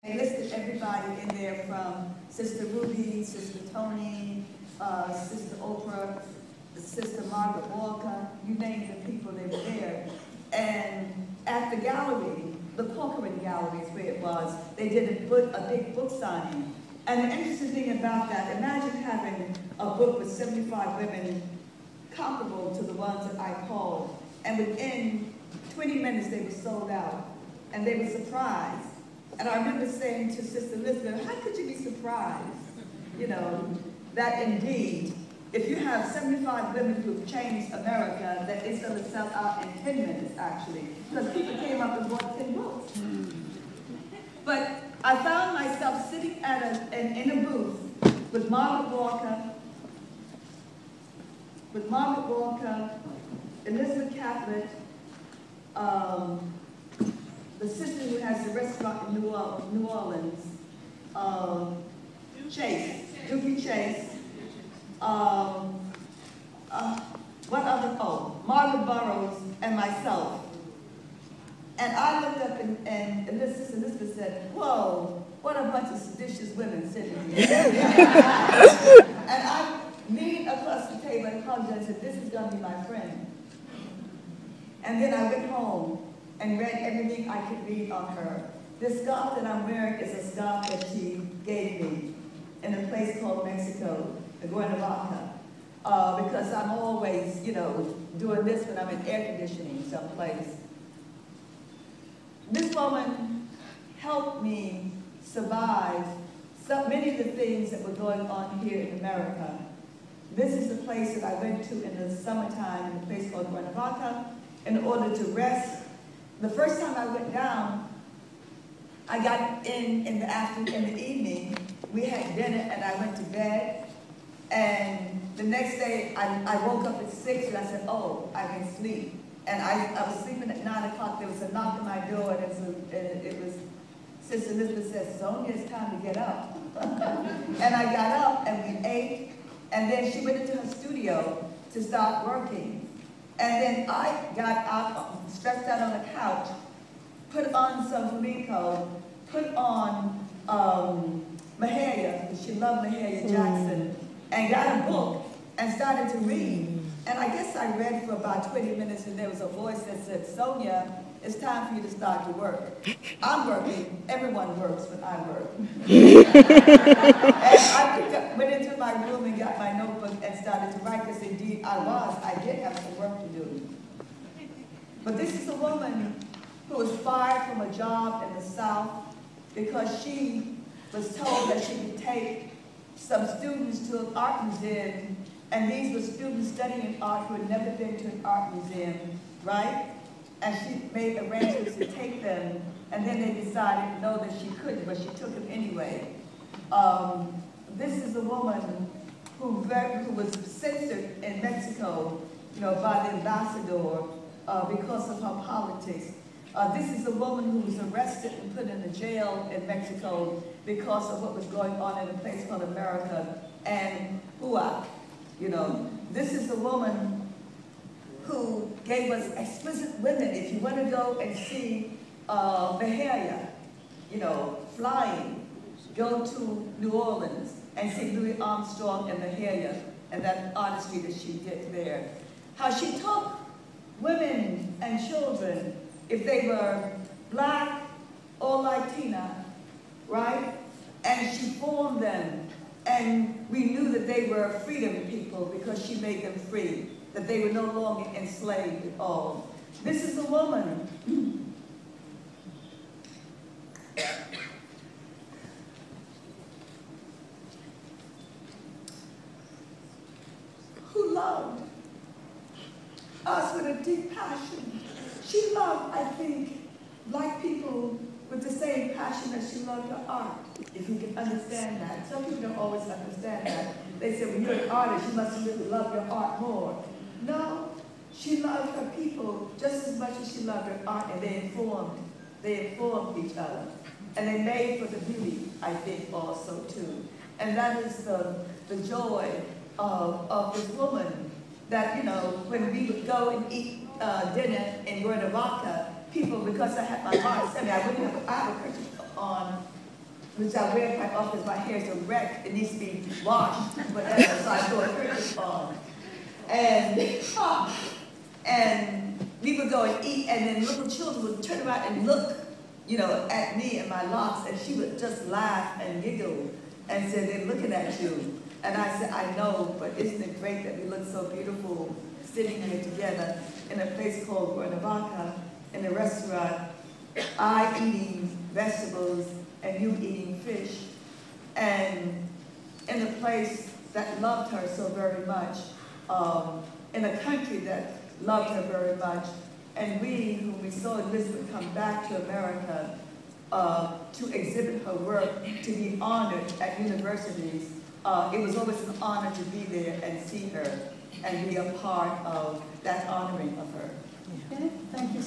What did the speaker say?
I listed everybody in there from Sister Ruby, Sister Tony, Sister Oprah, Sister Margaret Walker, you name the people, they were there. And at the gallery, the Corcoran Gallery is where it was, they did a big book signing. And the interesting thing about that, imagine having a book with 75 women comparable to the ones that I called. And within 20 minutes, they were sold out. And they were surprised. And I remember saying to Sister Elizabeth, how could you be surprised? You know, that indeed, if you have 75 women who have changed America, that it's going to sell out in 10 minutes, actually. Because people came up and bought 10 books. But I found myself sitting at in a booth with Margaret Walker, Elizabeth Catlett, the sister who has the restaurant in New Orleans, Dookie Chase, what other, Margaret Burroughs, and myself. And I looked up and Sister Elizabeth said, whoa, what a bunch of seditious women sitting here. And I leaned across the table and hugged her and said, this is going to be my friend. And then I went home and read everything I could read on her. This scarf that I'm wearing is a scarf that she gave me in a place called Mexico, Cuernavaca, because I'm always, you know, doing this when I'm in air conditioning someplace. This woman helped me survive so many of the things that were going on here in America. This is the place that I went to in the summertime, in a place called Cuernavaca, in order to rest. The first time I went down, I got in the evening, we had dinner and I went to bed. And the next day, I woke up at 6 and I said, oh, I can sleep. And I was sleeping at 9 o'clock, there was a knock on my door and it was Sister Elizabeth said, Sonia, it's time to get up. And I got up and we ate, and then she went into her studio to start working. And then I got out, stretched out on the couch, put on some flamenco, put on Mahalia, she loved Mahalia Jackson, and got a book and started to read. And I guess I read for about 20 minutes and there was a voice that said, Sonia, it's time for you to start to work. I'm working, everyone works when I work. And I went into my room and got my notebook and started to write, because indeed I did have some work to do. But this is a woman who was fired from a job in the South because she was told that she could take some students to an art museum, and these were students studying art who had never been to an art museum, right? And she made arrangements to take them, and then they decided, no, that she couldn't, but she took them anyway. This is a woman who was censored in Mexico, you know, by the ambassador because of her politics. This is a woman who was arrested and put in a jail in Mexico because of what was going on in a place called America and Cuba. You know, this is a woman who gave us exquisite women. If you want to go and see Mahalia, you know, flying, go to New Orleans and see Louis Armstrong and Mahalia and that artistry that she did there. How she took women and children, if they were black or Latina, right? And she formed them. And we knew that they were freedom people because she made them free, that they were no longer enslaved at all. This is a woman who loved us with a deep passion. She loved, I think, black people with the same passion that she loved her art, if you can understand that. Some people don't always understand that. They say, well, you're an artist, you must really love your art more. No, she loved her people just as much as she loved her art, and they informed each other. And they made for the beauty, I think, also, too. And that is the joy of this woman, that, you know, when we would go and eat dinner in Cuernavaca, people, because I had my art center, I have a kerchief on which I wear quite often because my hair is a wreck. It needs to be washed, whatever. So I throw a kerchief on. And we would go and eat, and then little children would turn around and look, you know, at me and my locks, and she would just laugh and giggle and say, they're looking at you. And I said, I know, but isn't it great that we look so beautiful sitting here together in a place called Cuernavaca, in a restaurant, I eating vegetables and you eating fish, and in a place that loved her so very much, in a country that loved her very much, and we, whom we saw Elizabeth come back to America to exhibit her work, to be honored at universities, it was always an honor to be there and see her and be a part of that honoring of her. Okay, thank you.